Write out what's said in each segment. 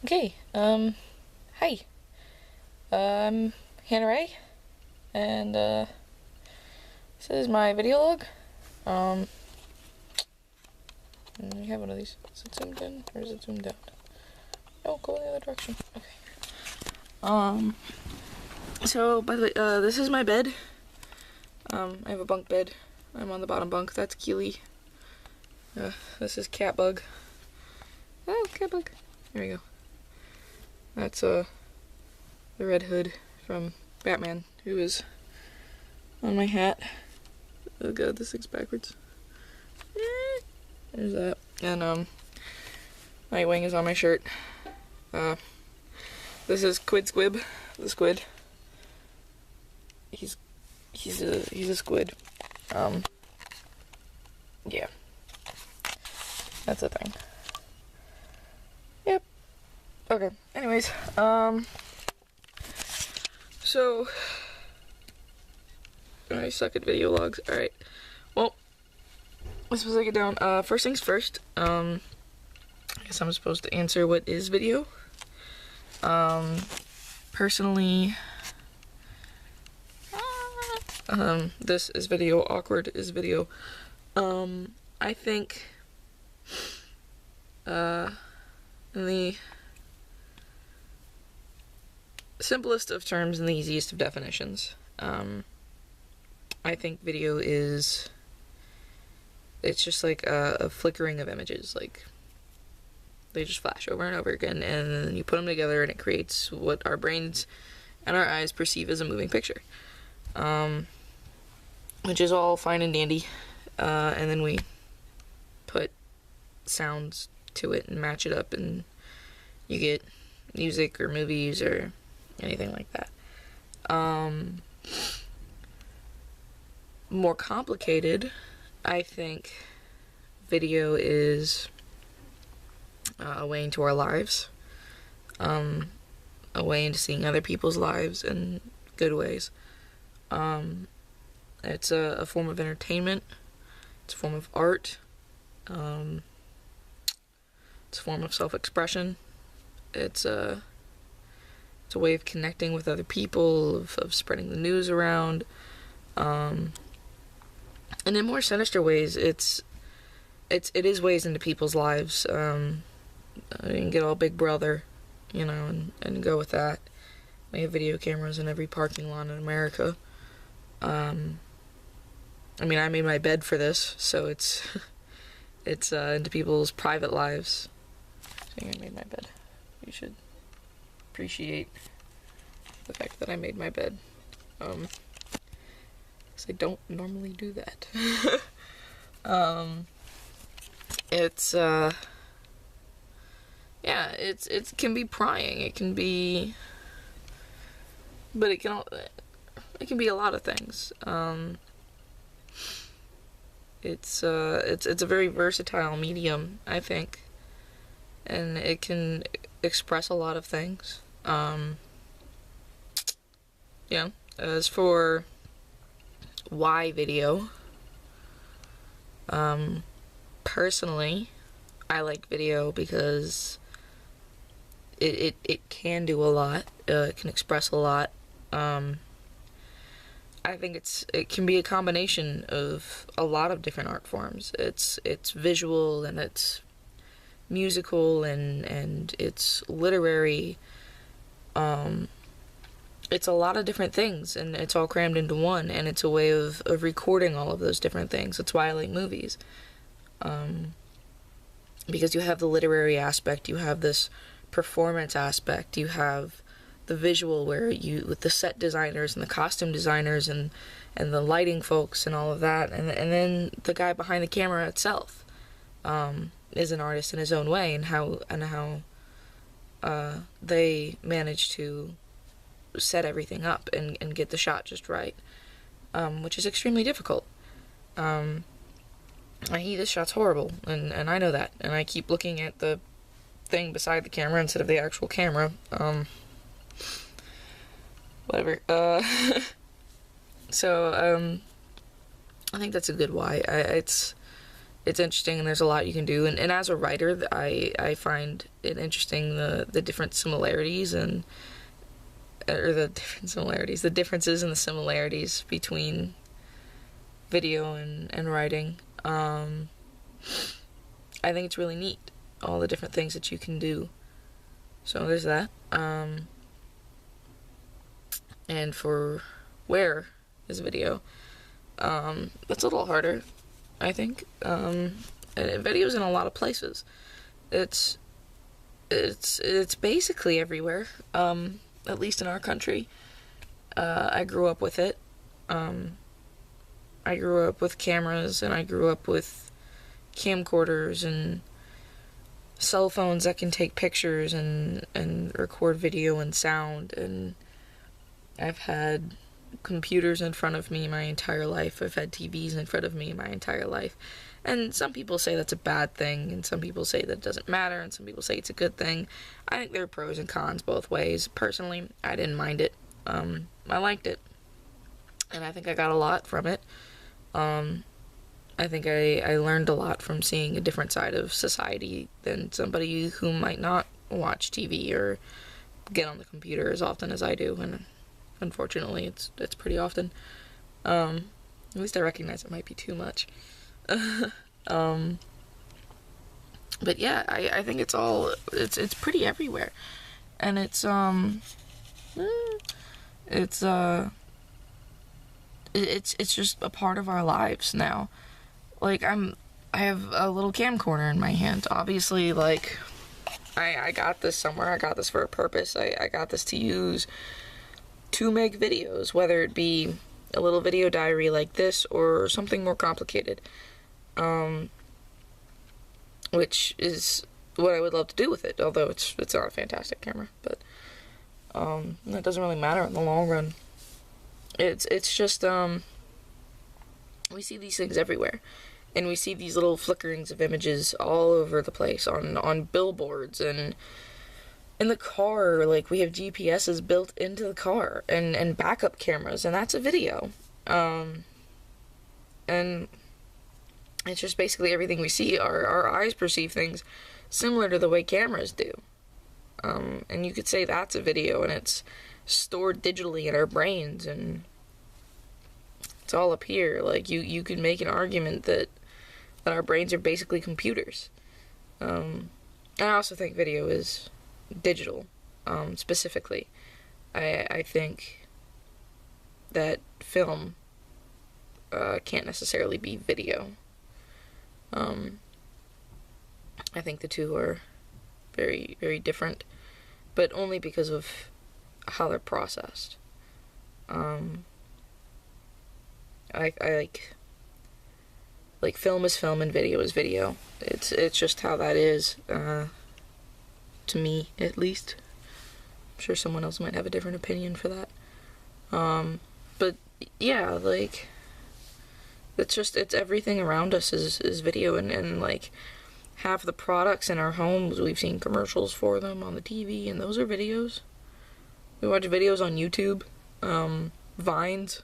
Okay, hi. I'm Hannah Ray, and, this is my video log. We have one of these. Is it zoomed in, or is it zoomed out? No, go in the other direction. Okay. So, by the way, this is my bed. I have a bunk bed. I'm on the bottom bunk. That's Keely. This is Catbug. Oh, Catbug. There we go. That's, the Red Hood from Batman, who is on my hat. Oh god, this thing's backwards. There's that. And, Nightwing is on my shirt. This is Quid Squib, the squid. He's a squid. Yeah. That's a thing. Yep. Okay, anyways, so I suck at video logs. Alright. Well, let's get it down. First things first, I guess I'm supposed to answer what is video. Personally, this is video, awkward is video. I think, in the simplest of terms and the easiest of definitions, I think video is, it's just like a flickering of images, like they just flash over and over again, and then you put them together and it creates what our brains and our eyes perceive as a moving picture, which is all fine and dandy, and then we put sounds to it and match it up, and you get music or movies or anything like that. More complicated, I think video is a way into our lives, a way into seeing other people's lives in good ways. It's a form of entertainment, it's a form of art, it's a form of self-expression, it's a way of connecting with other people, of spreading the news around, and in more sinister ways, it is ways into people's lives. You can get all Big Brother, you know, and go with that. We have video cameras in every parking lot in America. I mean, I made my bed for this, so it's into people's private lives. I think I made my bed. You should appreciate the fact that I made my bed. Because I don't normally do that. Yeah, it can be prying. It can be, but it can be a lot of things. It's a very versatile medium, I think, and it can express a lot of things. Yeah. As for why video, personally, I like video because it can do a lot. It can express a lot. I think it can be a combination of a lot of different art forms. It's visual, and it's musical, and it's literary. It's a lot of different things, and it's all crammed into one, and it's a way of recording all of those different things. That's why I like movies. Because you have the literary aspect, you have this performance aspect, you have the visual where you, with the set designers and the costume designers and the lighting folks and all of that, and then the guy behind the camera itself is an artist in his own way, and how they manage to set everything up and get the shot just right, which is extremely difficult. This shot's horrible, and I know that, and I keep looking at the thing beside the camera instead of the actual camera. Whatever. So, I think that's a good why. it's interesting, and there's a lot you can do. And as a writer, I find it interesting, the different similarities and the differences and the similarities between video and writing. I think it's really neat, all the different things that you can do. So there's that. And for where is video, that's a little harder, I think. Video's in a lot of places. It's basically everywhere. At least in our country. I grew up with it. I grew up with cameras, and I grew up with camcorders and cell phones that can take pictures and record video and sound, and I've had computers in front of me my entire life. I've had TVs in front of me my entire life. And some people say that's a bad thing, and some people say that it doesn't matter, and some people say it's a good thing. I think there are pros and cons both ways. Personally, I didn't mind it. I liked it. And I think I got a lot from it. I think I learned a lot from seeing a different side of society than somebody who might not watch TV or get on the computer as often as I do. And unfortunately, it's pretty often. At least I recognize it might be too much. But yeah, I think it's pretty everywhere. And it's just a part of our lives now. Like, I have a little camcorder in my hand. Obviously, like, I got this somewhere. I got this for a purpose. I got this to use to make videos, whether it be a little video diary like this or something more complicated. Which is what I would love to do with it, although it's not a fantastic camera, but that doesn't really matter in the long run. It's just we see these things everywhere, and we see these little flickerings of images all over the place on billboards and in the car. Like, we have GPSs built into the car and backup cameras, and that's a video. And it's just basically everything we see. Our eyes perceive things similar to the way cameras do. And you could say that's a video, and it's stored digitally in our brains, and it's all up here. Like, you could make an argument that our brains are basically computers. I also think video is digital, specifically. I think that film can't necessarily be video. I think the two are very, very different, but only because of how they're processed. I like film is film and video is video. It's just how that is, to me, at least. I'm sure someone else might have a different opinion for that. But yeah, like, it's everything around us is video, and like, half the products in our homes, we've seen commercials for them on the TV, and those are videos. We watch videos on YouTube, Vines,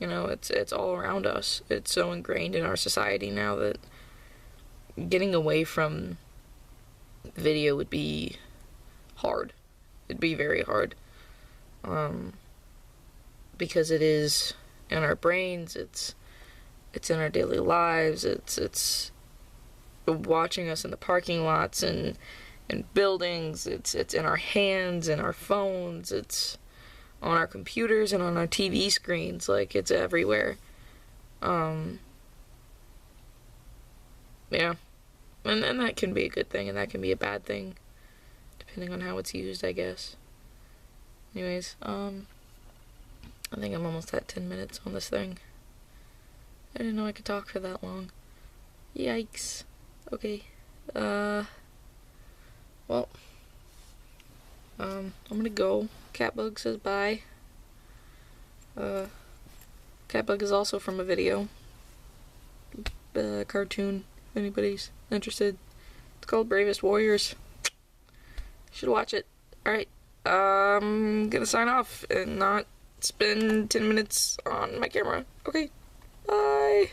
it's all around us. It's so ingrained in our society now that getting away from video would be hard. It'd be very hard, because it is in our brains, it's in our daily lives, it's watching us in the parking lots and buildings, it's in our hands and our phones, it's on our computers and on our TV screens. Like, it's everywhere. Yeah. And that can be a good thing, and that can be a bad thing, depending on how it's used, I guess. Anyways, I think I'm almost at 10 minutes on this thing. I didn't know I could talk for that long. Yikes. Okay. Well, I'm gonna go. Catbug says bye. Catbug is also from a video. Cartoon, if anybody's interested. It's called Bravest Warriors. You should watch it. Alright. I'm gonna sign off and not spend 10 minutes on my camera. Okay. Bye.